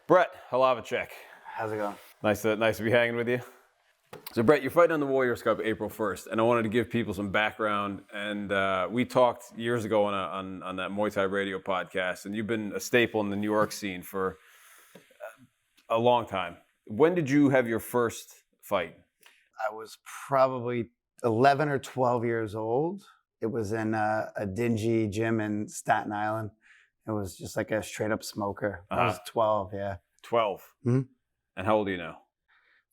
Brett Hlavacek. How's it going? Nice to be hanging with you. So Brett, you're fighting on the Warriors Cup April 1st, and I wanted to give people some background. And we talked years ago on that Muay Thai radio podcast, and you've been a staple in the New York scene for a long time. When did you have your first fight? I was probably 11 or 12 years old. It was in a dingy gym in Staten Island. It was just like a straight up smoker. I was 12, yeah. 12. Mm-hmm. And how old are you now?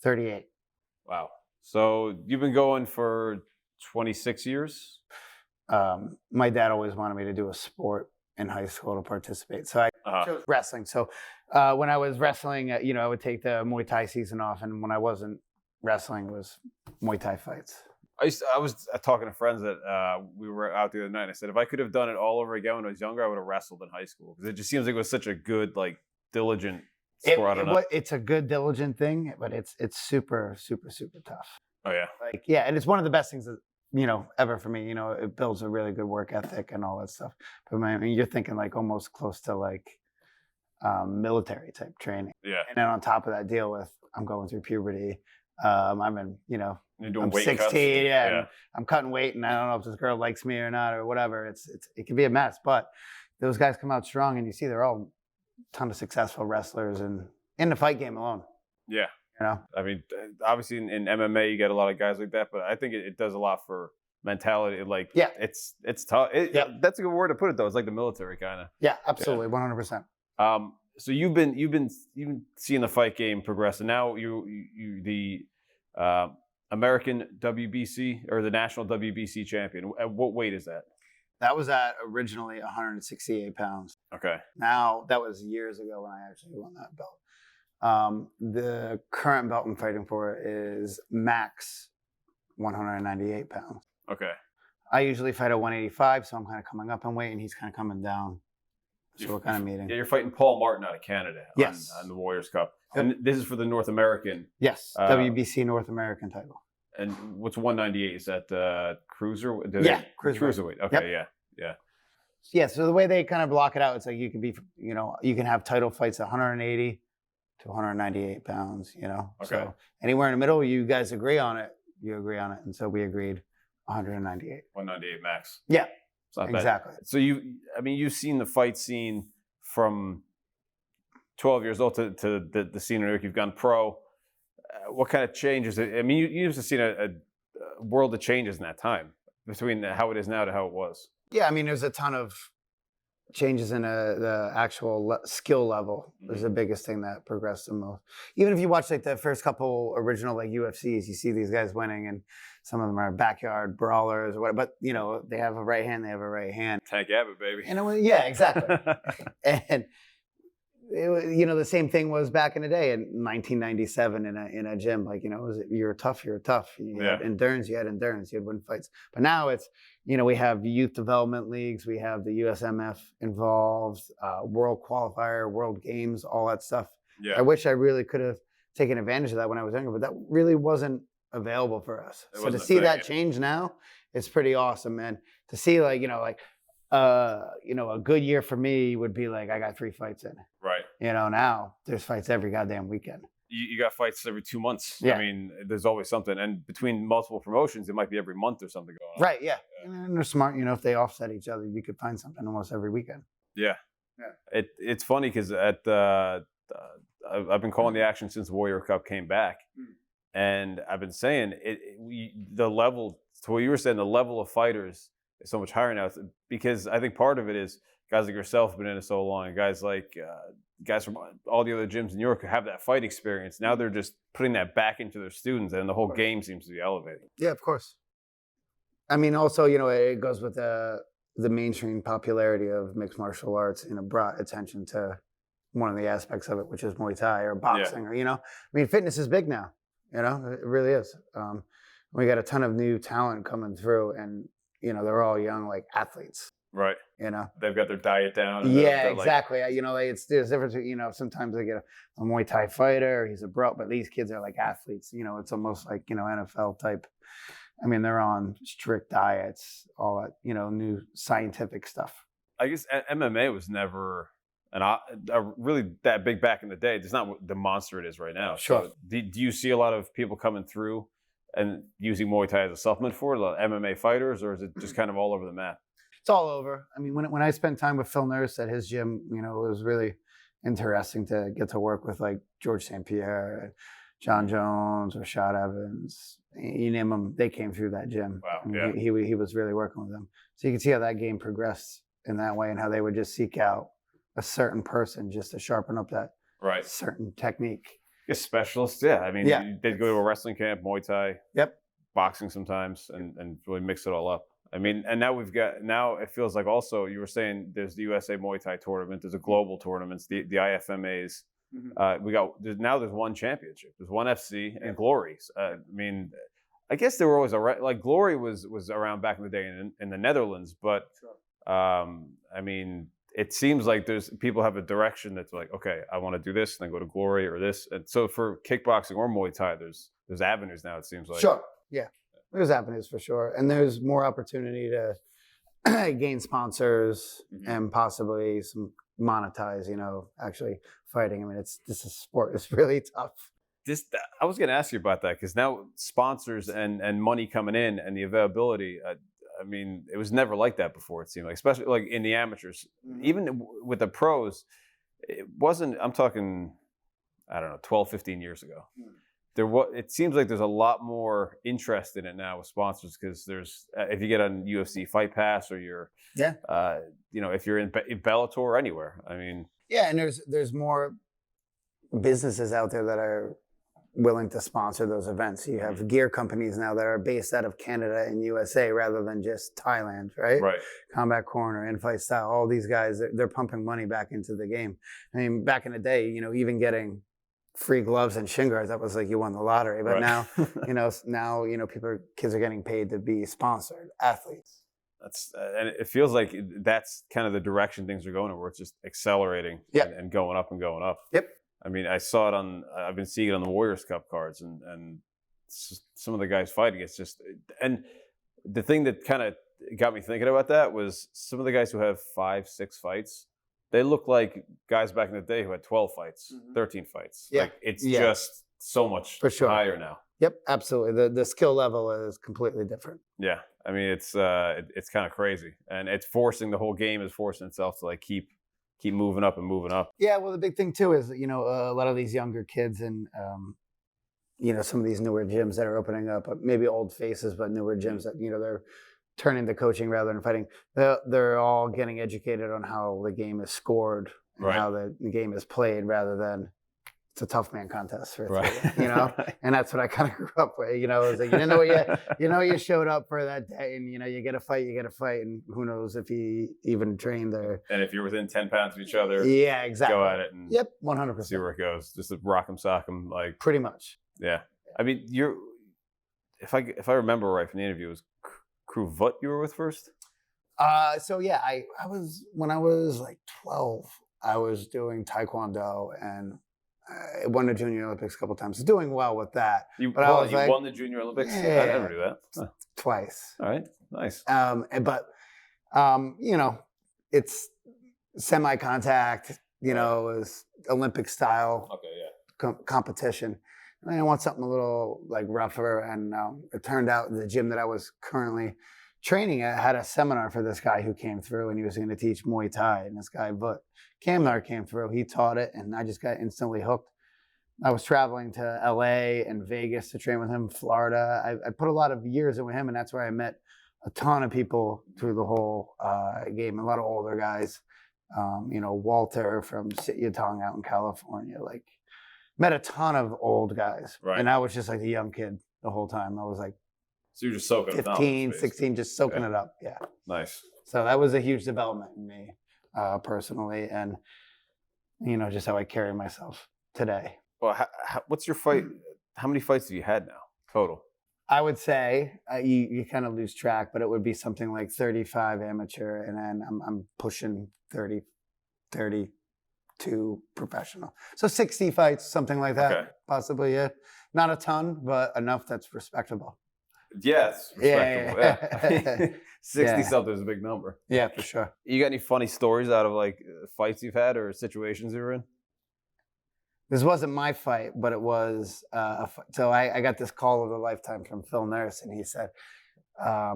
38. Wow. So you've been going for 26 years? My dad always wanted me to do a sport in high school to participate. So I chose wrestling. So when I was wrestling, I would take the Muay Thai season off. And when I wasn't wrestling, it was Muay Thai fights. I was talking to friends that we were out the other night. And I said, if I could have done it all over again when I was younger, I would have wrestled in high school. Because it just seems like it was such a good, diligent sport. It's a good, diligent thing, but it's super, super, super tough. Oh, yeah. And it's one of the best things that, ever for me. It builds a really good work ethic and all that stuff. But I mean, you're thinking almost close to military type training. Yeah. And then on top of that, deal with I'm going through puberty. I'm in, You're doing I'm weight 16, cuts. yeah. And I'm cutting weight, and I don't know if this girl likes me or not or whatever. It can be a mess, but those guys come out strong, and you see they're all a ton of successful wrestlers and in the fight game alone. Yeah. I mean, obviously in MMA you get a lot of guys like that, but I think it does a lot for mentality. It's tough. That's a good word to put it though. It's like the military kind of. Yeah, absolutely, 100%. So you've been seeing the fight game progress, and now you the American WBC or the national WBC champion. At what weight is that? That was at originally 168 pounds. Okay. Now that was years ago when I actually won that belt. The current belt I'm fighting for is max 198 pounds. Okay. I usually fight at 185, so I'm kind of coming up in weight, and he's kind of coming down. So we're kind of meeting. Yeah, you're fighting Paul Martin out of Canada. Yes. On the Warriors Cup. And this is for the North American. Yes, WBC North American title. And what's 198? Is that cruiser? Cruiserweight. Okay, yep. Yeah. Yeah, so the way they kind of block it out, it's like you can be, you can have title fights at 180 to 198 pounds, Okay. So anywhere in the middle, you guys agree on it, And so we agreed 198. 198 max. Yeah, it's not exactly. Bad. So you've seen the fight scene from 12 years old to the scene in New York. You've gone pro. What kind of changes? I mean, you must have seen a world of changes in that time between how it is now to how it was. Yeah, I mean, there's a ton of changes in the actual skill level. Is the biggest thing that progressed the most. Even if you watch the first couple original UFCs, you see these guys winning, and some of them are backyard brawlers or whatever. But they have a right hand. They have a right hand. Tank Abbott, baby. And yeah, exactly. And the same thing was back in the day in 1997 in a gym. You're tough. You had endurance. You had win fights. But now it's, we have youth development leagues. We have the USMF involved, world qualifier, world games, all that stuff. Yeah. I wish I really could have taken advantage of that when I was younger, but that really wasn't available for us. So to see that change now, it's pretty awesome, man. To see a good year for me would be I got 3 fights in. Right. Now there's fights every goddamn weekend. You got fights every 2 months. Yeah. I mean, there's always something. And between multiple promotions, it might be every month or something going on. Right, yeah. And they're smart, if they offset each other, you could find something almost every weekend. Yeah. It's funny because I've been calling the action since the Warrior Cup came back. And I've been saying the level, to what you were saying, the level of fighters is so much higher now, because I think part of it is guys like yourself have been in it so long, and guys from all the other gyms in New York who have that fight experience. Now they're just putting that back into their students, and the whole game seems to be elevating. Yeah, of course. I mean, also, it goes with the mainstream popularity of mixed martial arts, brought attention to one of the aspects of it, which is Muay Thai or boxing, or, I mean, fitness is big now, it really is. We got a ton of new talent coming through, and, they're all young, athletes. Right. They've got their diet down. Yeah, exactly. There's difference. Sometimes they get a Muay Thai fighter, he's a bro, but these kids are athletes. It's almost like, NFL type. I mean, they're on strict diets, all that, new scientific stuff. I guess MMA was never and really that big back in the day. It's not the monster it is right now. Sure. So do you see a lot of people coming through and using Muay Thai as a supplement for it, a lot of MMA fighters, or is it just kind of all over the map? It's all over. I mean, when I spent time with Phil Nurse at his gym, it was really interesting to get to work with like George St. Pierre, John Jones, Rashad Evans. You name them, they came through that gym. Wow. I mean, Yeah. he was really working with them. So you can see how that game progressed in that way, and how they would just seek out a certain person just to sharpen up that Right. certain technique. A specialist, yeah. I mean, Yeah. they'd go to a wrestling camp, Muay Thai, Yep. boxing sometimes, and really mix it all up. I mean, and now it feels like also, you were saying there's the USA Muay Thai tournament, there's a global tournaments, the IFMAs. There's one championship, there's one FC and Glories. I mean, I guess they were always around, like Glory was around back in the day in the Netherlands, but I mean, it seems like people have a direction that's like, okay, I want to do this, and then go to Glory or this. And so for kickboxing or Muay Thai, there's avenues now, it seems like. Sure. Yeah. There's avenues for sure. And there's more opportunity to gain sponsors and possibly some monetize, actually fighting. I mean, this is sport. It's really tough. I was going to ask you about that, because now sponsors and money coming in and the availability, I mean, it was never like that before, it seemed like, especially like in the amateurs. Even with the pros, it wasn't, I'm talking, I don't know, 12, 15 years ago. It seems like there's a lot more interest in it now with sponsors, because there's, if you get on UFC Fight Pass, or you're, if you're in Bellator or anywhere, I mean. Yeah, and there's more businesses out there that are willing to sponsor those events. You have gear companies now that are based out of Canada and USA rather than just Thailand, right? Right. Combat Corner, In-Fight Style, all these guys, they're pumping money back into the game. I mean, back in the day, even getting free gloves and shin guards, that was like you won the lottery. But now, kids are getting paid to be sponsored athletes. And it feels like that's kind of the direction things are going in, where it's just accelerating and going up and going up. Yep. I mean, I've been seeing it on the Warriors Cup cards, and some of the guys fighting. It's just, and the thing that kind of got me thinking about that was some of the guys who have 5, 6 fights, they look like guys back in the day who had 12 fights, 13 fights. Yeah. Like, it's just so much higher now. Yep, absolutely. The skill level is completely different. Yeah. I mean, it's kind of crazy, and it's forcing, the whole game is forcing itself to like keep moving up and moving up. Yeah, well, the big thing too is, a lot of these younger kids and, some of these newer gyms that are opening up, maybe old faces, but newer gyms that, they're turning to coaching rather than fighting. They're all getting educated on how the game is scored and how the game is played, rather than it's a tough man contest, and that's what I kind of grew up with. It was like, you showed up for that day, and you get a fight, and who knows if you even trained there. And if you're within 10 pounds of each other, yeah, exactly, go at it and 100%. See where it goes. Just to rock 'em, sock 'em, like pretty much. Yeah, I mean, if I remember right from the interview, it was Crew Vut you were with first. So yeah, I was, when I was like 12, I was doing Taekwondo, and I won the Junior Olympics a couple times. Doing well with that. You won the Junior Olympics? Yeah, I never do that. Huh. Twice. All right, nice. It's semi-contact, it was Olympic style. Okay, yeah. Competition. And I want something a little like rougher, and it turned out the gym that I was currently training at had a seminar for this guy who came through, and he was going to teach Muay Thai, and this guy, Kamnar, came through. He taught it, and I just got instantly hooked. I was traveling to LA and Vegas to train with him, Florida. I put a lot of years in with him, and that's where I met a ton of people through the whole game, a lot of older guys. Walter from Sityodtong out in California, met a ton of old guys. Right. And I was just like a young kid the whole time. I was like, so you're just soaking 15, 16, just soaking it up. Yeah. Nice. So that was a huge development in me personally, and just how I carry myself today. Well, what's your fight? How many fights have you had now total? I would say you kind of lose track, but it would be something like 35 amateur, and then I'm pushing 32 professional. So 60 fights, something like that, possibly. Yeah, not a ton, but enough that's respectable. Yes, respectable. Yeah. 60 Yeah. something is a big number. Yeah, for sure. You got any funny stories out of like fights you've had or situations you were in? This wasn't my fight, but it was so I got this call of a lifetime from Phil Nurse, and he said, I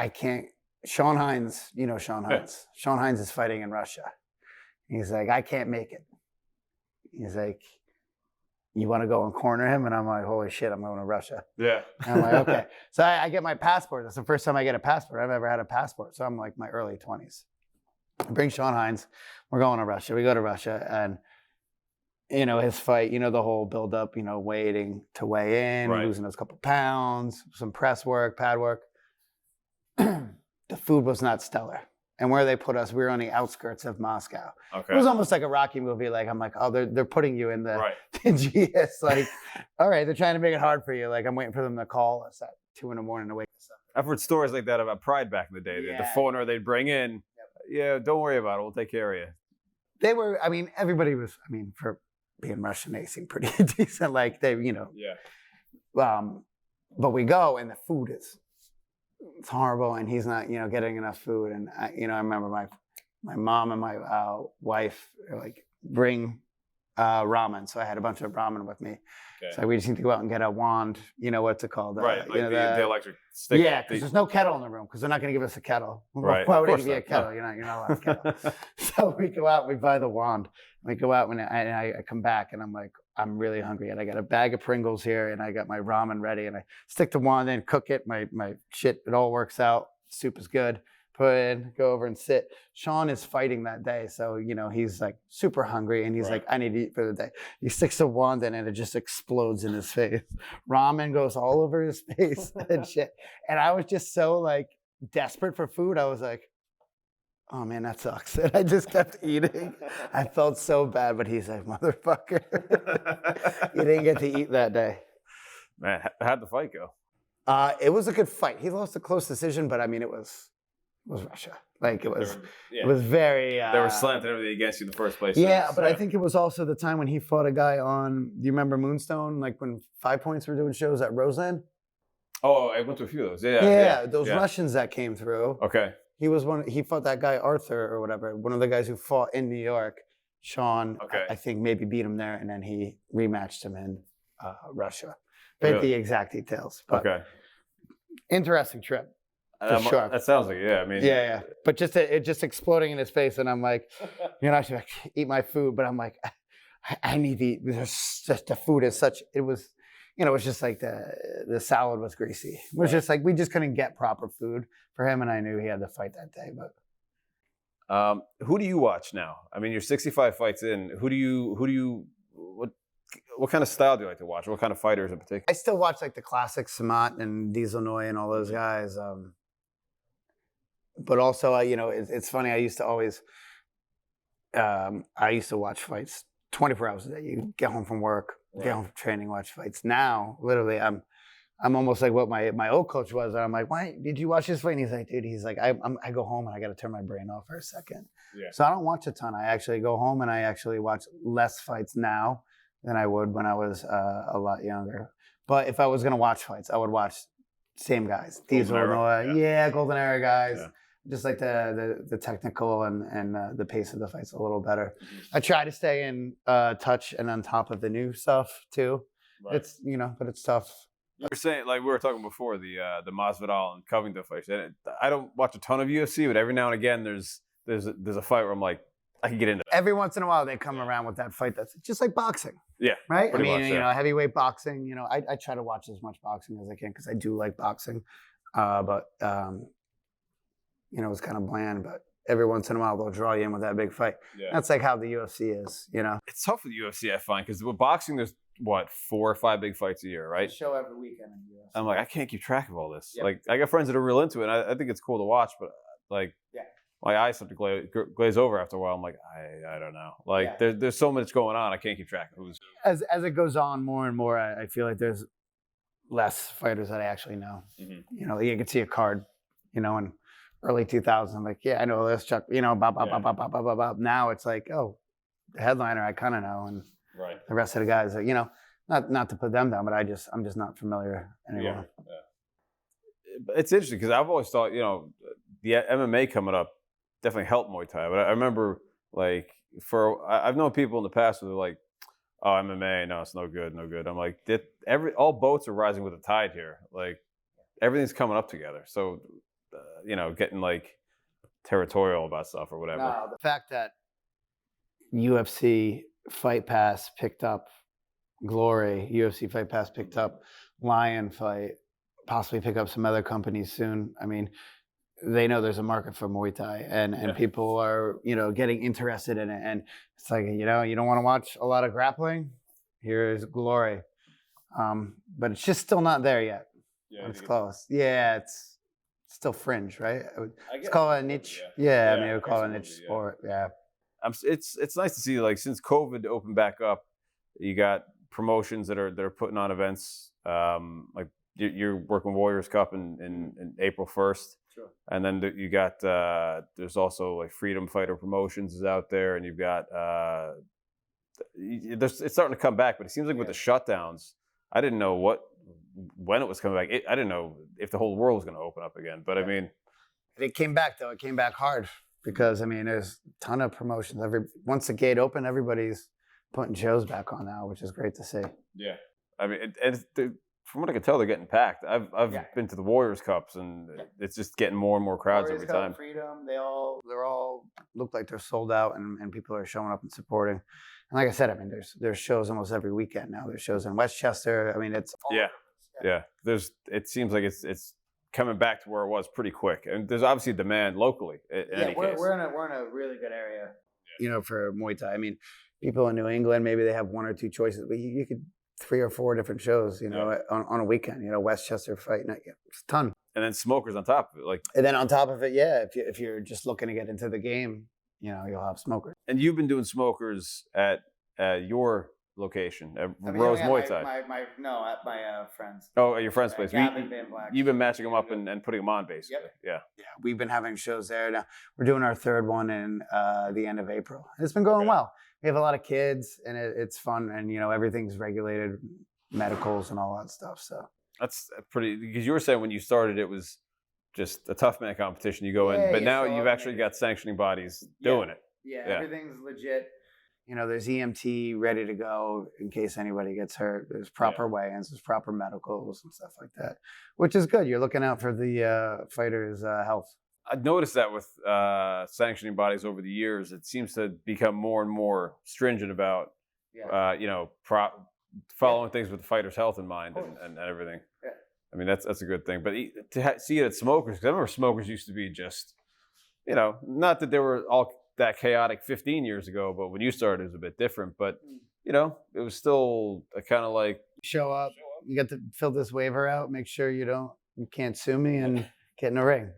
can't. Sean Hines, you know Sean Hines. Sean Hines is fighting in Russia. He's like, I can't make it. He's like, you want to go and corner him? And I'm like, holy shit, I'm going to Russia. Yeah. And I'm like, okay. So I get my passport. That's the first time I get a passport. I've ever had a passport. So I'm like my early 20s. I bring Sean Hines. We're going to Russia. We go to Russia. And, you know, his fight, you know, the whole build up, you know, waiting to weigh in, losing those couple pounds, some press work, pad work. The food was not stellar. And where they put us, we were on the outskirts of Moscow. Okay. It was almost like a Rocky movie. Like, I'm like, oh, they're putting you in the GS. Like, all right, they're trying to make it hard for you. Like, I'm waiting for them to call us at 2 a.m. to wake us up. I've heard stories like that about Pride back in the day. Yeah. The foreigner they'd bring in, yeah, don't worry about it. We'll take care of you. They were, I mean, everybody was, I mean, for being Russian, they seemed pretty decent. Like, they, you know. Yeah. But we go, and the food is, it's horrible, and he's not, you know, getting enough food. And I remember my mom and my wife were like, bring ramen. So I had a bunch of ramen with me. Okay. So we just need to go out and get a wand. You know what's it called? Right, like you know, the electric stick. Yeah, because there's no kettle in the room because they're not going to give us a kettle. Right. Why would they give you a kettle? You're not allowed a kettle. So we go out, we buy the wand. We go out, and I come back, and I'm like, I'm really hungry, and I got a bag of Pringles here, and I got my ramen ready, and I stick the wand in, cook it, my shit, it all works out. Soup is good. Put it in, go over and sit. Sean is fighting that day, so, you know, he's like super hungry, and he's like, I need to eat for the day. He sticks the wand in, and it just explodes in his face. Ramen goes all over his face and shit. And I was just so like desperate for food. I was like, oh man, that sucks. And I just kept eating. I felt so bad, but he's like, motherfucker. You didn't get to eat that day. Man, how'd the fight go? It was a good fight. He lost a close decision, but I mean, it was Russia. Like, it was very... they were slanting everything against you in the first place. Yeah, but I think it was also the time when he fought a guy on... Do you remember Moonstone? Like, when 5 Points were doing shows at Roseland? Oh, I went to a few of those. Yeah, those Russians that came through. Okay. He fought that guy, Arthur, or whatever. One of the guys who fought in New York. Sean, I think, maybe beat him there, and then he rematched him in Russia. But the exact details. But interesting trip. For sure. That sounds like it, yeah. I mean, yeah. But just exploding in his face, and I'm like, you know, I should eat my food, but I'm like, I need to eat. There's just the food is such. It was, you know, it was just like the salad was greasy. It was just like we just couldn't get proper food for him, and I knew he had to fight that day. But who do you watch now? I mean, you're 65 fights in. What kind of style do you like to watch? What kind of fighters in particular? I still watch like the classics, Samat and Diesel Noy and all those guys. But also, you know, it's funny. I used to always, watch fights 24 hours a day. You get home from work, get home from training, watch fights. Now, literally, I'm almost like what my old coach was. I'm like, why did you watch this fight? And he's like, dude, I go home and I got to turn my brain off for a second. Yeah. So I don't watch a ton. I actually go home and I actually watch less fights now than I would when I was a lot younger. But if I was gonna watch fights, I would watch same guys, Diesel Noy, Golden Era guys. Yeah. Just like the technical and the pace of the fights a little better. I try to stay in touch and on top of the new stuff too. Right. It's, you know, but it's tough. You were saying, like we were talking before, the Masvidal and Covington fights. I don't watch a ton of UFC, but every now and again there's a fight where I'm like, I can get into that. Every once in a while they come around with that fight that's just like boxing. Yeah. Right? I mean, you know, heavyweight boxing, you know, I try to watch as much boxing as I can because I do like boxing. But you know, it's kind of bland, but every once in a while they'll draw you in with that big fight. Yeah. That's like how the UFC is, you know. It's tough with the UFC, I find, because with boxing there's 4 or 5 big fights a year, right? Show every weekend in the UFC. I'm like, I can't keep track of all this. Yep. Like, I got friends that are real into it, and I think it's cool to watch, but like, my eyes start to glaze over after a while. I'm like, I don't know. Like, there's so much going on, I can't keep track of who's. As it goes on more and more, I feel like there's less fighters that I actually know. Mm-hmm. You know, you can see a card, you know, and early 2000s, I'm like, yeah, I know this, Chuck, you know, bop. Now it's like, oh, the headliner I kind of know, and the rest of the guys, you know, not to put them down, but I'm just not familiar anymore. Yeah. It's interesting because I've always thought, you know, the MMA coming up, definitely helped Muay Thai. But I remember like I've known people in the past who are like, oh, MMA, no, it's no good, no good. I'm like, all boats are rising with the tide here. Like everything's coming up together. So, getting like territorial about stuff or whatever. No, the fact that UFC Fight Pass picked up Glory, UFC Fight Pass picked up Lion Fight, possibly pick up some other companies soon. I mean, they know there's a market for Muay Thai, and people are getting interested in it. And it's like you don't want to watch a lot of grappling. Here's Glory, but it's just still not there yet. Yeah, it's close. Yeah, it's still fringe, right? Let's call it a niche. Yeah, I mean, we call it a niche sport. Yeah. It's nice to see, like, since COVID opened back up, you got promotions that are putting on events. Like you're working Warriors Cup in April 1st. Sure. And then you got there's also like Freedom Fighter Promotions is out there, and you've got it's starting to come back. But it seems like with the shutdowns, I didn't know when it was coming back. I didn't know if the whole world was going to open up again. But I mean, it came back though. It came back hard because I mean, there's a ton of promotions. Once the gate opened, everybody's putting shows back on now, which is great to see. Yeah, I mean, from what I can tell, they're getting packed. I've been to the Warriors Cups, and it's just getting more and more crowds every time. Freedom, they're all look like they're sold out, and people are showing up and supporting. And like I said, I mean, there's shows almost every weekend now. There's shows in Westchester. I mean, it's all yeah. It seems like it's coming back to where it was pretty quick, and there's obviously demand locally. We're in a really good area, for Muay Thai. I mean, people in New England, maybe they have one or two choices, but you could 3 or 4 different shows, on a weekend. Westchester Fight Night, it's a ton. And then smokers on top of it, And then on top of it, if you're just looking to get into the game, you'll have smokers. And you've been doing smokers at your location at Rose Muay Thai. At my friends. Oh, at your friend's place. You've been matching them up and putting them on, basically. Yep. Yeah, we've been having shows there. Now we're doing our 3rd one in the end of April. It's been going well. We have a lot of kids, and it's fun, and everything's regulated, medicals and all that stuff. So that's pretty. Because you were saying when you started, it was just a tough man competition. You go in, but now you've actually got sanctioning bodies doing it. Yeah, everything's legit. There's EMT ready to go in case anybody gets hurt. There's proper weigh-ins, there's proper medicals and stuff like that, which is good. You're looking out for the fighters' health. I've noticed that with sanctioning bodies over the years, it seems to become more and more stringent about, following things with the fighter's health in mind and everything. Yeah. I mean, that's a good thing. But to see it at smokers, because I remember smokers used to be just, not that they were all that chaotic 15 years ago, but when you started, it was a bit different. But, it was still a kind of like... Show up, you got to fill this waiver out, make sure you can't sue me, and get in the ring.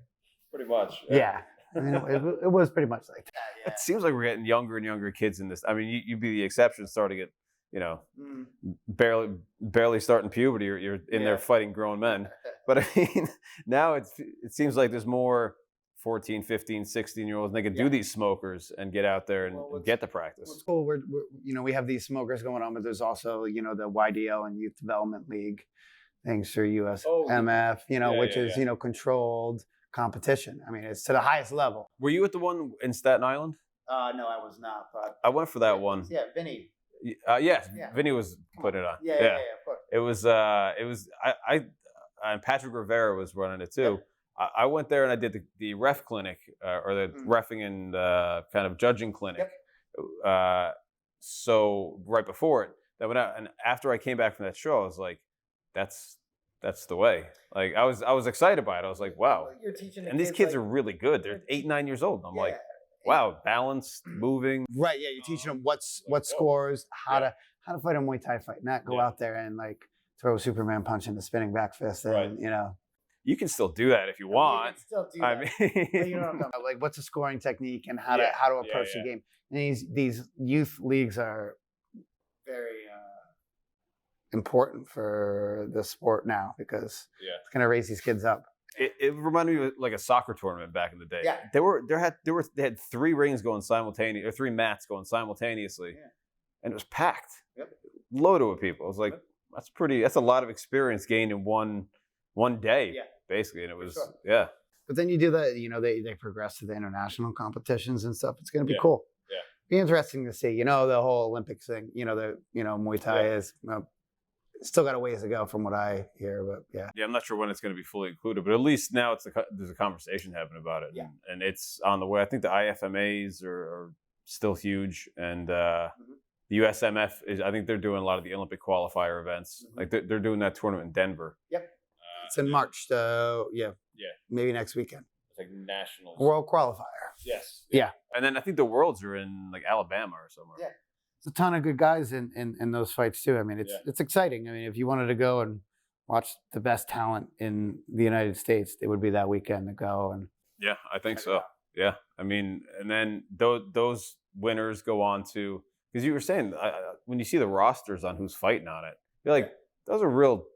Pretty much. Yeah. I mean, it was pretty much like that. Yeah. It seems like we're getting younger and younger kids in this. I mean, you'd be the exception starting at, barely starting puberty. You're in there fighting grown men. But I mean, now it seems like there's more 14, 15, 16-year-olds, and they can do these smokers and get out there and get the practice. What's cool, we have these smokers going on, but there's also, the YDL and Youth Development League things through USMF, which is, controlled competition. I mean, it's to the highest level. Were you at the one in Staten Island? No, I was not. But I went for that one. Yeah, Vinny. Yes, Vinny was putting it on. Yeah, of course. It was. And Patrick Rivera was running it too. Yeah. I went there and I did the ref clinic or the reffing and kind of judging clinic. Yep. So right before it, that went out, and after I came back from that show, I was like, that's the way. Like I was excited by it. I was like, wow. You're teaching and these kids are really good. They're 8, 9 years old. And I'm like, wow, balanced, moving. Right. Yeah. You're teaching them what scores, how to fight a Muay Thai fight, not go out there and like throw a Superman punch into spinning back fist. And, You can still do that if you want. You can still do that. I mean, but you know what I'm talking about. Like, what's a scoring technique and how to approach the game. And these youth leagues are very important for the sport now because it's going to raise these kids up. It reminded me of like a soccer tournament back in the day. Yeah. They had 3 rings going simultaneously, or 3 mats going simultaneously, and it was packed. Yep. Loaded with people. I was like, that's a lot of experience gained in one day, basically. And it was But then you do that, they progress to the international competitions and stuff. It's going to be cool. Yeah. Be interesting to see, the whole Olympics thing, Muay Thai is still got a ways to go from what I hear, but yeah. Yeah, I'm not sure when it's going to be fully included, but at least now there's a conversation happening about it. Yeah. And it's on the way. I think the IFMAs are still huge, and the USMF I think they're doing a lot of the Olympic qualifier events. Like they're doing that tournament in Denver. Yep. It's in March, so yeah. Maybe next weekend. It's like nationals. World qualifier. Yes. Yeah. And then I think the Worlds are in like Alabama or somewhere. Yeah. It's a ton of good guys in those fights too. I mean, it's exciting. I mean, if you wanted to go and watch the best talent in the United States, it would be that weekend to go. And yeah, I think so. Yeah. I mean, and then those winners go on to, because you were saying when you see the rosters on who's fighting on it, you're like, those are real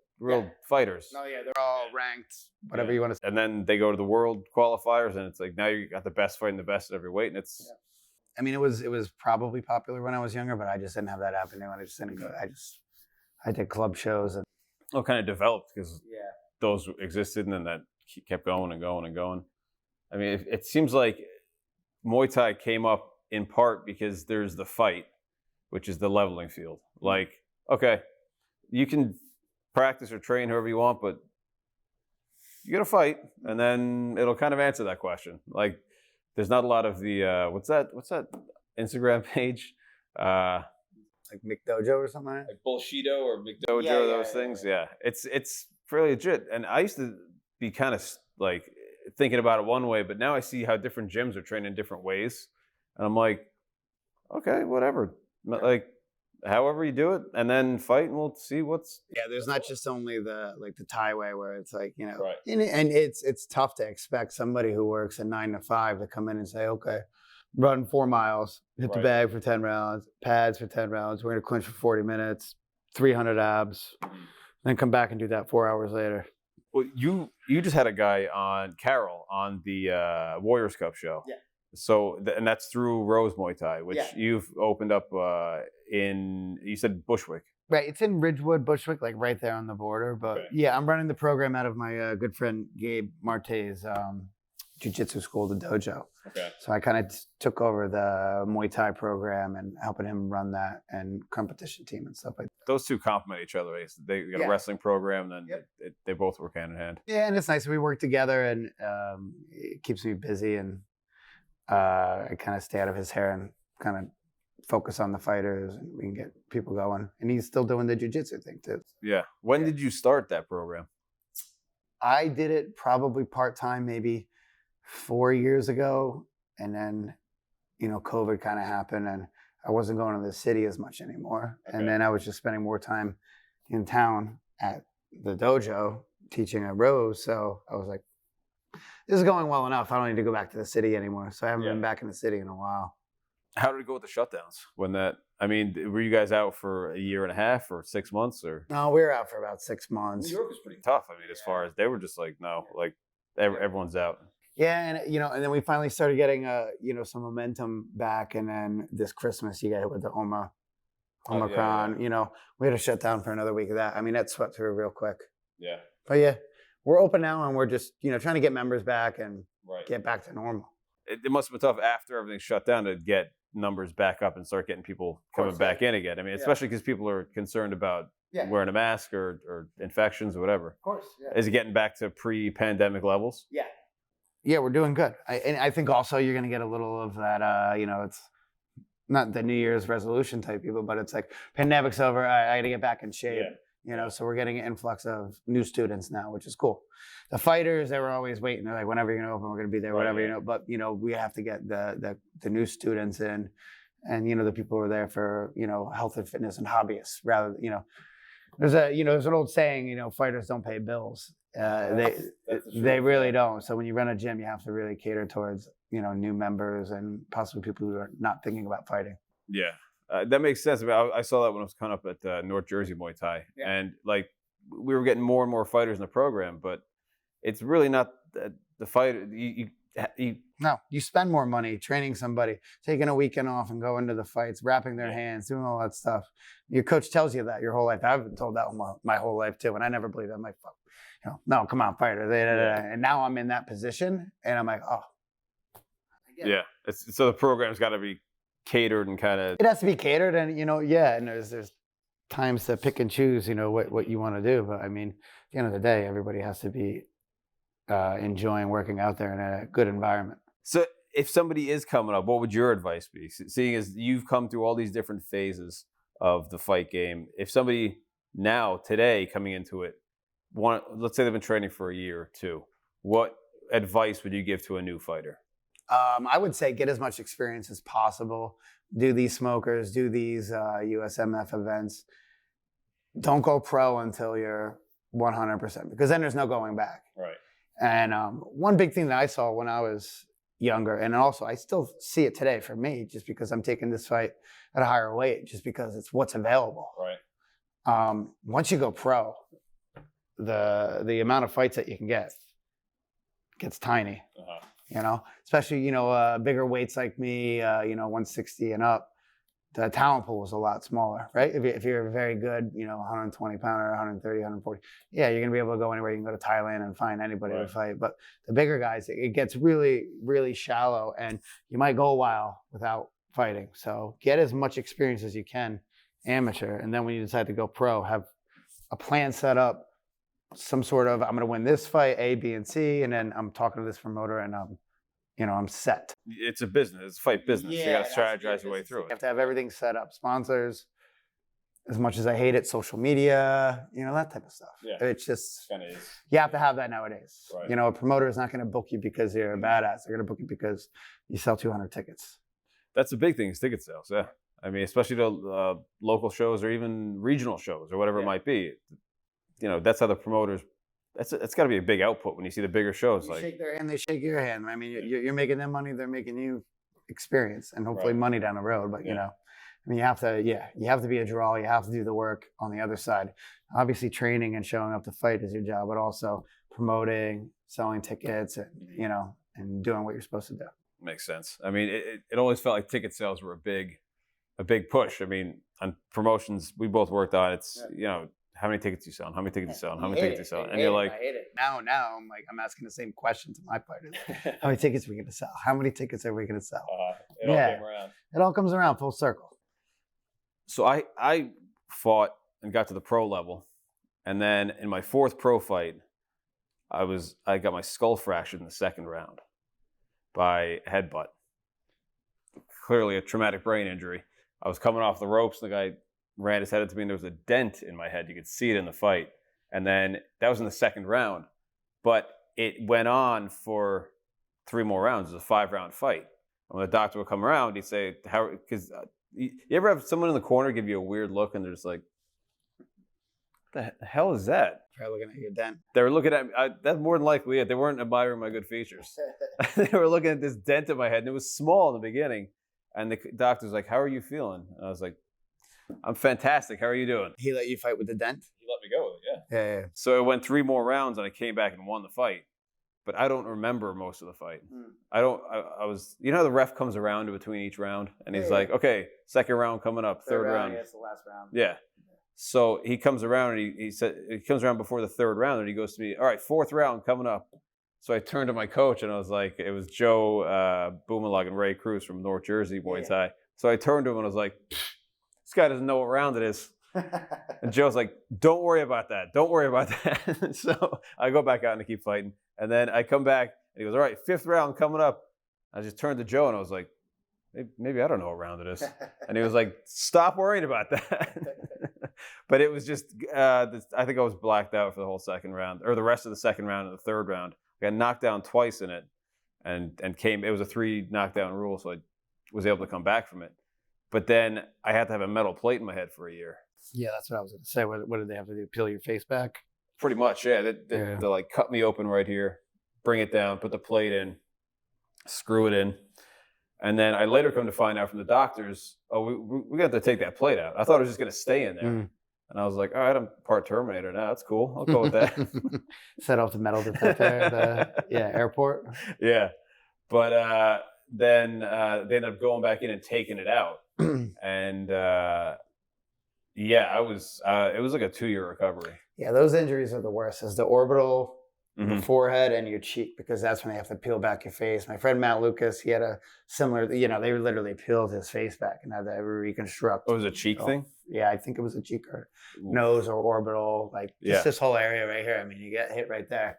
fighters. No, yeah, they're all ranked, whatever you want to say. And then they go to the world qualifiers, and it's like now you got the best fighting the best at every weight, and it's. Yeah. I mean, it was probably popular when I was younger, but I just didn't have that avenue. I just didn't go. I did club shows and. Oh, kind of developed because those existed, and then that kept going and going and going. I mean, it seems like Muay Thai came up in part because there's the fight, which is the leveling field. Like, okay, you can practice or train however you want, but you got to fight, and then it'll kind of answer that question. Like, there's not a lot of the what's that Instagram page? Like McDojo or something like that? Like Bullshido or McDojo, those things. Yeah. It's fairly legit. And I used to be kind of like thinking about it one way, but now I see how different gyms are training different ways. And I'm like, okay, whatever. Like, however you do it, and then fight, and we'll see what's. Yeah, there's not just only the Thai way where it's like, right. and it's tough to expect somebody who works a 9 to 5 to come in and say, okay, run 4 miles, hit the bag for 10 rounds, pads for 10 rounds, we're going to clinch for 40 minutes, 300 abs, then come back and do that 4 hours later. Well, you just had a guy on Carol on the Warriors Cup show. Yeah. So, and that's through Rose Muay Thai, which you've opened up you said Bushwick. Right. It's in Ridgewood, Bushwick, like right there on the border. But yeah, I'm running the program out of my good friend Gabe Marte's jiu-jitsu school, the dojo. Okay. So I kind of took over the Muay Thai program and helping him run that and competition team and stuff like that. Those two complement each other. They got a wrestling program, then they both work hand in hand. Yeah, and it's nice. We work together, and it keeps me busy, and I kind of stay out of his hair and kind of focus on the fighters, and we can get people going. And he's still doing the jiu-jitsu thing too. Yeah. When did you start that program? I did it probably part-time, maybe 4 years ago. And then, COVID kind of happened, and I wasn't going to the city as much anymore. Okay. And then I was just spending more time in town at the dojo teaching at Rose. So I was like, this is going well enough. I don't need to go back to the city anymore. So I haven't been back in the city in a while. How did it go with the shutdowns? Were you guys out for a year and a half or 6 months or? No, we were out for about 6 months. New York was pretty tough. I mean, as far as they were just like, no, like everyone's out. Yeah. And, and then we finally started getting, some momentum back. And then this Christmas, you got hit with the Omicron, we had to shut down for another week of that. I mean, that swept through real quick. Yeah. But yeah, we're open now, and we're just, trying to get members back and get back to normal. It must have been tough after everything shut down to get numbers back up and start getting people coming back in again. I mean, especially because people are concerned about wearing a mask or infections or whatever. Of course. Yeah. Is it getting back to pre-pandemic levels? Yeah. Yeah, we're doing good. And I think also you're going to get a little of that, it's not the New Year's resolution type people, but it's like pandemic's over. I got to get back in shape. Yeah. So we're getting an influx of new students now, which is cool. The fighters, they were always waiting. They're like, whenever you're going to open, we're going to be there, whatever, But, we have to get the new students in, and, the people who are there for, health and fitness and hobbyists rather, there's an old saying, fighters don't pay bills. They really don't. So when you run a gym, you have to really cater towards, new members and possibly people who are not thinking about fighting. Yeah. That makes sense. I mean, I saw that when I was coming up at North Jersey Muay Thai, and like we were getting more and more fighters in the program, but it's really not the fighter. You No, you spend more money training somebody, taking a weekend off and going to the fights, wrapping their hands, doing all that stuff. Your coach tells you that your whole life. I've been told that my whole life too, and I never believed that. I'm like, fuck, no, come on, fighter. And now I'm in that position, and I'm like, oh. Yeah. So the program's got to be catered and kind of. It has to be catered, and and there's times to pick and choose, what you want to do. But I mean, at the end of the day, everybody has to be enjoying working out there in a good environment. So if somebody is coming up, what would your advice be? Seeing as you've come through all these different phases of the fight game, if somebody now, today, coming into it, let's say they've been training for a year or two, what advice would you give to a new fighter? I would say get as much experience as possible. Do these smokers, do these USMF events. Don't go pro until you're 100%, because then there's no going back. Right. And one big thing that I saw when I was younger, and also I still see it today for me, just because I'm taking this fight at a higher weight, just because it's what's available. Right. Once you go pro, the amount of fights that you can get gets tiny. Especially bigger weights like me, 160 and up. The talent pool was a lot smaller, right? If you're very good, 120 pounder, 130, 140, yeah, you're gonna be able to go anywhere. You can go to Thailand and find anybody to fight. But the bigger guys, it gets really, really shallow, and you might go a while without fighting. So get as much experience as you can, amateur, and then when you decide to go pro, have a plan set up, some sort of, I'm gonna win this fight, A, B, and C, and then I'm talking to this promoter, and I'm set. It's a business. It's a fight business. You got to strategize your way through it. You have to have everything set up. Sponsors, as much as I hate it, social media, that type of stuff. Yeah. It's just, Kind of is. you have to have that nowadays. Right. A promoter is not going to book you because you're a badass. They're going to book you because you sell 200 tickets. That's the big thing, is ticket sales. Yeah. I mean, especially to local shows or even regional shows or whatever it might be. That's how the promoters. It's got to be a big output when you see the bigger shows. You shake their hand, they shake your hand. I mean, you're making them money, they're making you experience and hopefully money down the road. But you have to be a draw. You have to do the work on the other side. Obviously, training and showing up to fight is your job, but also promoting, selling tickets, and and doing what you're supposed to do. Makes sense. I mean, it always felt like ticket sales were a big push. I mean, on promotions we both worked on, it's how many tickets you selling? How many tickets you selling? How many tickets you selling? And you're like, I hate it. Now I'm asking the same question to my fighters. How many tickets are we going to sell? How many tickets are we going to sell? It all came around. It all comes around full circle. So I fought and got to the pro level, and then in my fourth pro fight, I got my skull fractured in the second round by a headbutt. Clearly a traumatic brain injury. I was coming off the ropes, and the guy ran his head into me, and there was a dent in my head. You could see it in the fight. And then that was in the second round. But it went on for 3 more rounds. It was a 5-round fight. And when the doctor would come around, he'd say, because you ever have someone in the corner give you a weird look, and they're just like, what the hell is that? Try looking at your dent. They were looking at me. That's more than likely it. They weren't admiring my good features. They were looking at this dent in my head, and it was small in the beginning. And the doctor's like, how are you feeling? And I was like, I'm fantastic. How are you doing? He let you fight with the dent? He let me go with it, yeah. Yeah. So it went 3 more rounds, and I came back and won the fight. But I don't remember most of the fight. I was, how the ref comes around in between each round, and he's like, okay, second round coming up, third round. Yeah, it's the last round. Yeah. So he comes around, and he comes around before the third round, and he goes to me, all right, 4th round coming up. So I turned to my coach, and I was like, it was Joe Boomalag and Ray Cruz from North Jersey Muay Thai. So I turned to him, and I was like, this guy doesn't know what round it is. And Joe's like, don't worry about that. Don't worry about that. So I go back out and I keep fighting. And then I come back, and he goes, all right, 5th round coming up. I just turned to Joe, and I was like, maybe I don't know what round it is. And he was like, stop worrying about that. But it was just, I think I was blacked out for the whole second round, or the rest of the second round and the third round. I got knocked down twice in it, and it was a 3 knockdown rule, so I was able to come back from it. But then I had to have a metal plate in my head for a year. Yeah, that's what I was going to say. What did they have to do? Peel your face back? Pretty much, yeah. They like cut me open right here, bring it down, put the plate in, screw it in. And then I later come to find out from the doctors, we got to take that plate out. I thought it was just going to stay in there. And I was like, all right, I'm part Terminator now. That's cool. I'll go with that. Set off the metal detector at the airport. Yeah. But then they ended up going back in and taking it out. And yeah, it was like a 2-year recovery. Yeah, those injuries are the worst. Is the orbital, Mm-hmm. the forehead, and your cheek, because that's when they have to peel back your face. My friend Matt Lucas, he had a similar. They literally peeled his face back and had to reconstruct. Oh, it was a cheek thing? Yeah, I think it was a cheek or nose or orbital, like just this whole area right here. I mean, you get hit right there.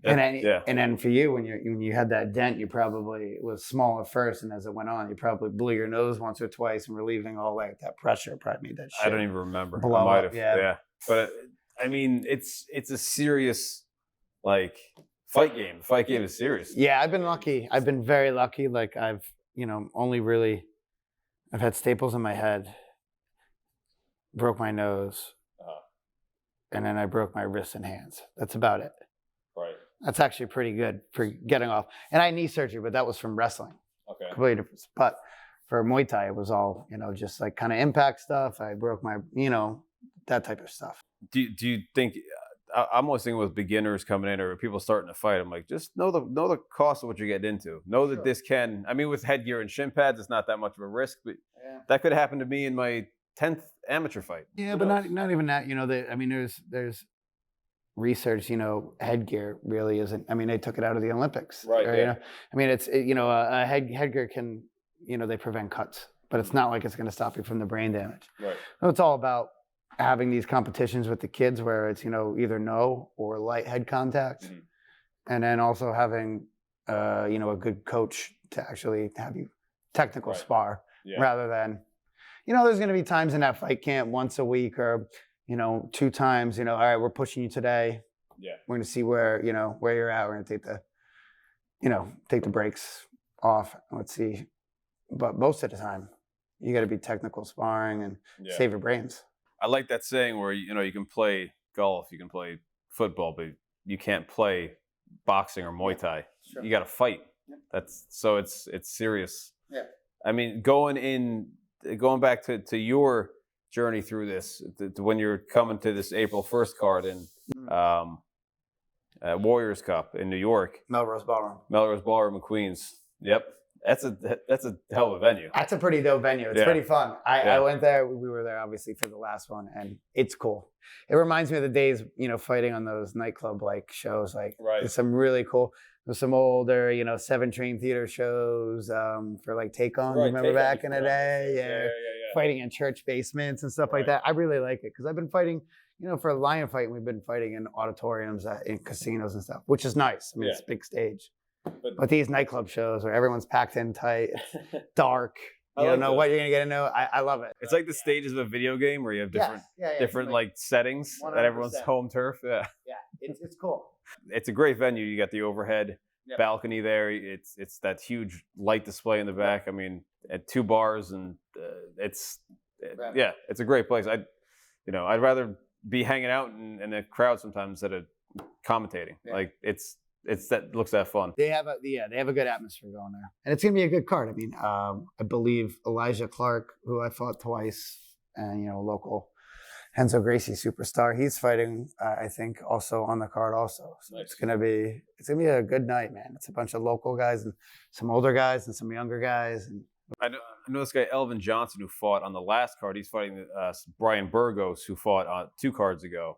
And then for you, when you had that dent, you probably was small at first, and as it went on, you probably blew your nose once or twice, and relieving all that pressure probably made that shit. I don't even remember. Blow I might up, have. yeah. But I mean, it's a serious fight game. The fight game is serious. Yeah, I've been lucky. I've been very lucky. Like I've had staples in my head, broke my nose, and then I broke my wrists and hands. That's about it. Right. That's actually pretty good for getting off. And I had knee surgery, but that was from wrestling. Okay. Completely different. But for Muay Thai, it was all, just like kind of impact stuff. I broke my, that type of stuff. Do you think, I'm always thinking with beginners coming in or people starting to fight, I'm like, just know the cost of what you're getting into. Know that this can, I mean, with headgear and shin pads, it's not that much of a risk, but that could happen to me in my 10th amateur fight. Yeah, but not even that, there's research, headgear really isn't. I mean, they took it out of the Olympics, right? I mean, a headgear can, they prevent cuts, but it's not like it's going to stop you from the brain damage. Right. So it's all about having these competitions with the kids where it's either no or light head contact, and then also having a good coach to actually have you technical spar rather than there's going to be times in that fight camp once a week or 2 times, all right, we're pushing you today. Yeah. We're going to see where you're at. We're going to take the brakes off. Let's see. But most of the time, you got to be technical sparring and save your brains. I like that saying where, you can play golf, you can play football, but you can't play boxing or Muay Thai. Sure. You got to fight. Yep. It's serious. Yeah. I mean, going back to your journey through this, to when you're coming to this April 1st card in Warriors Cup in New York. Melrose Ballroom in Queens. Yep. That's a hell of a venue. That's a pretty dope venue. It's pretty fun. I went there. We were there obviously for the last one, and it's cool. It reminds me of the days, fighting on those nightclub shows. There's some really cool. There's some older, 7 Train Theater shows for Take On. Right, remember back in the day? Yeah. Fighting in church basements and stuff like that. I really like it because I've been fighting, for a lion fight. We've been fighting in auditoriums, in casinos and stuff, which is nice. I mean, it's a big stage. But these nightclub shows where everyone's packed in tight, dark, you don't know what you're going to get into. I love it. It's like the stages of a video game where you have different settings 100%. At everyone's home turf. Yeah. Yeah, it's cool. It's a great venue. You got the overhead balcony there. It's that huge light display in the back. I mean, at 2 bars, and it's a great place. I'd rather be hanging out in a crowd sometimes instead of commentating. Yeah. It's that looks that fun. They have a good atmosphere going there, and it's gonna be a good card. I mean, I believe Elijah Clark, who I fought twice, and local Renzo Gracie superstar, he's fighting. I think also on the card also. So nice. It's gonna be a good night, man. It's a bunch of local guys and some older guys and some younger guys. And I know this guy Elvin Johnson who fought on the last card. He's fighting Brian Burgos, who fought on 2 cards ago.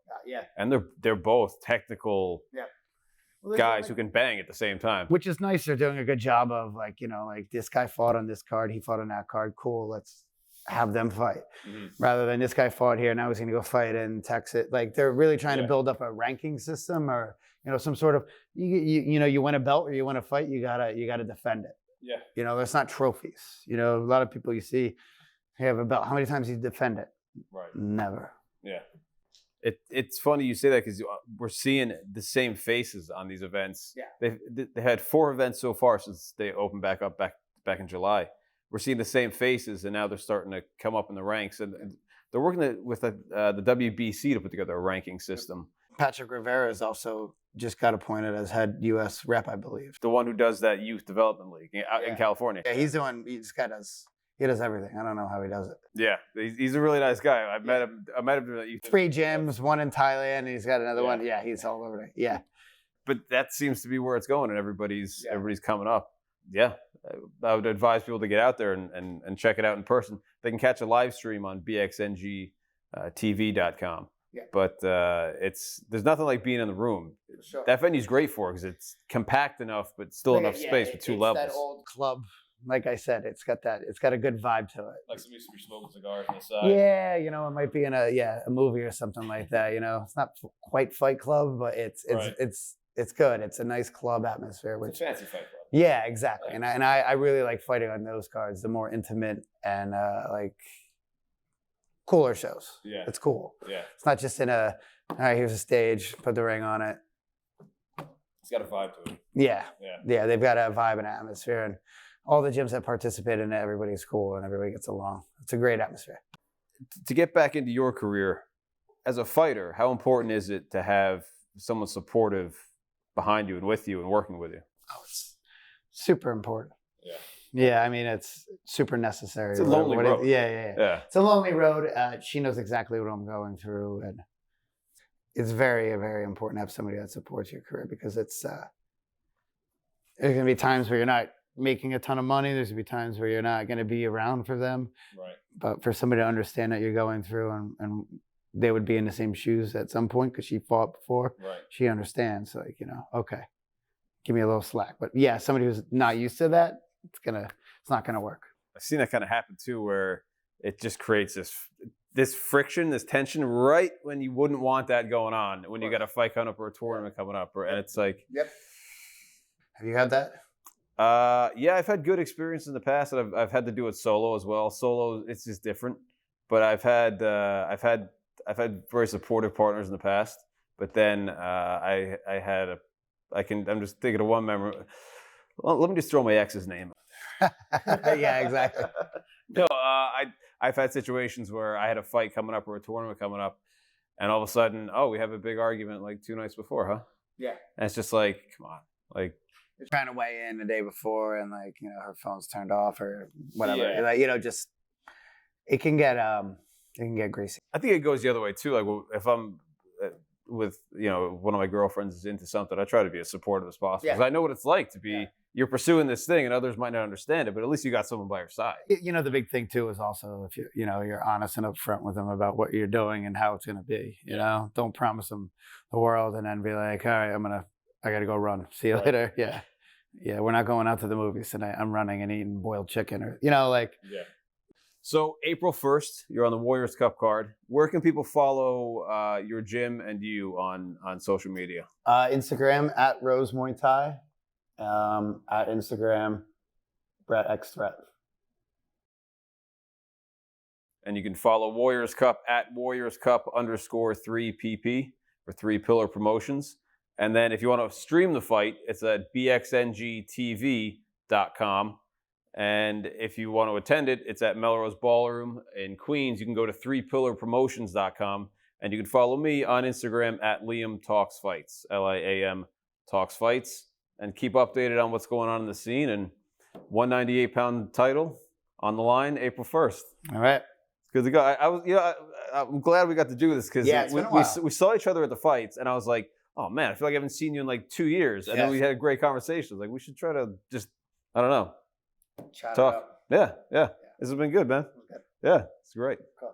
And they're both technical. Yeah. Well, guys who can bang at the same time. Which is nice. They're doing a good job of this guy fought on this card, he fought on that card. Cool, let's have them fight. Mm-hmm. Rather than this guy fought here, now he's going to go fight in Texas. They're really trying to build up a ranking system or some sort of you win a belt or you win a fight, you gotta defend it. Yeah. That's not trophies. A lot of people you see have a belt. How many times do you defend it? Right. Never. Yeah. It's funny you say that because we're seeing the same faces on these events. Yeah. They had 4 events so far since they opened back up back in July. We're seeing the same faces, and now they're starting to come up in the ranks. And they're working with the WBC to put together a ranking system. Patrick Rivera is also just got appointed as head U.S. rep, I believe. The one who does that youth development league out in California. Yeah, he's the one. He does everything. I don't know how he does it. Yeah, he's a really nice guy. I met him at youth. 3 gyms, 1 in Thailand, and he's got another one. Yeah, he's all over there. Yeah. But that seems to be where it's going, and everybody's coming up. yeah, I would advise people to get out there and check it out in person. They can catch a live stream on bxngtv.com. Yeah. But there's nothing like being in the room. Sure. That venue's great for it because it's compact enough, but still enough space with two levels. That old club, like I said, it's got a good vibe to it. Like somebody should be smoking cigars on the side. Yeah, it might be in a movie or something like that. It's not quite Fight Club, but it's good. It's a nice club atmosphere. It's a fancy Fight Club. Yeah, exactly. And I really like fighting on those cards. The more intimate and like cooler shows. Yeah. It's cool. Yeah. It's not just in all right, here's a stage, put the ring on it. It's got a vibe to it. Yeah. Yeah. Yeah, they've got a vibe and atmosphere, and all the gyms that participate in it, everybody's cool and everybody gets along. It's a great atmosphere. To get back into your career, as a fighter, how important is it to have someone supportive behind you and with you and working with you? Oh, it's super important. Yeah. Yeah, I mean, it's super necessary. It's a lonely road. Yeah. It's a lonely road. She knows exactly what I'm going through, and it's very, very important to have somebody that supports your career, because there's going to be times where you're not making a ton of money. There's going to be times where you're not going to be around for them. Right. But for somebody to understand that you're going through, and they would be in the same shoes at some point because she fought before. Right. She understands, like, okay, give me a little slack. But yeah, somebody who's not used to that, it's not gonna work. I've seen that kind of happen too, where it just creates this friction, this tension, right when you wouldn't want that going on, when you got a fight coming up or a tournament coming up, and it's like. Yep. Have you had that? Yeah, I've had good experience in the past, and I've had to do it solo as well. Solo, it's just different. But I've had very supportive partners in the past. But then I'm just thinking of one memory. Well, let me just throw my ex's name. Yeah, exactly. No, I've had situations where I had a fight coming up or a tournament coming up, and all of a sudden, we have a big argument like 2 nights before, huh? Yeah. And it's just like, come on, like. You're trying to weigh in the day before, and like, her phone's turned off or whatever. Yeah. Like, just it can get greasy. I think it goes the other way too. Like, if I'm with one of my girlfriends is into something, I try to be as supportive as possible, because I know what it's like to be. You're pursuing this thing, and others might not understand it, but at least you got someone by your side. The big thing too is also if you're honest and upfront with them about what you're doing and how it's going to be. Don't promise them the world and then be like, all right, I got to go run. See you later. Yeah. Yeah. We're not going out to the movies tonight. I'm running and eating boiled chicken or, like. Yeah. So April 1st, you're on the Warriors Cup card. Where can people follow your gym and you on social media? Instagram at Rose Muay Thai. At Instagram, Brett X Threat. And you can follow Warriors Cup at Warriors Cup _3PP for 3 Pillar Promotions. And then if you want to stream the fight, it's at bxngtv.com. And if you want to attend it, it's at Melrose Ballroom in Queens. You can go to 3pillarpromotions.com. And you can follow me on Instagram at Liam Talks Fights, LIAM Talks Fights. And keep updated on what's going on in the scene. And 198-pound title on the line April 1st. All right. It's good to go. I'm glad we got to do this, because we saw each other at the fights, and I was like, oh man, I feel like I haven't seen you in like 2 years. And then we had a great conversation. Like, we should try to just, I don't know, Chat talk. it up. Yeah. This has been good, man. It was good. Yeah, it's great. Cool.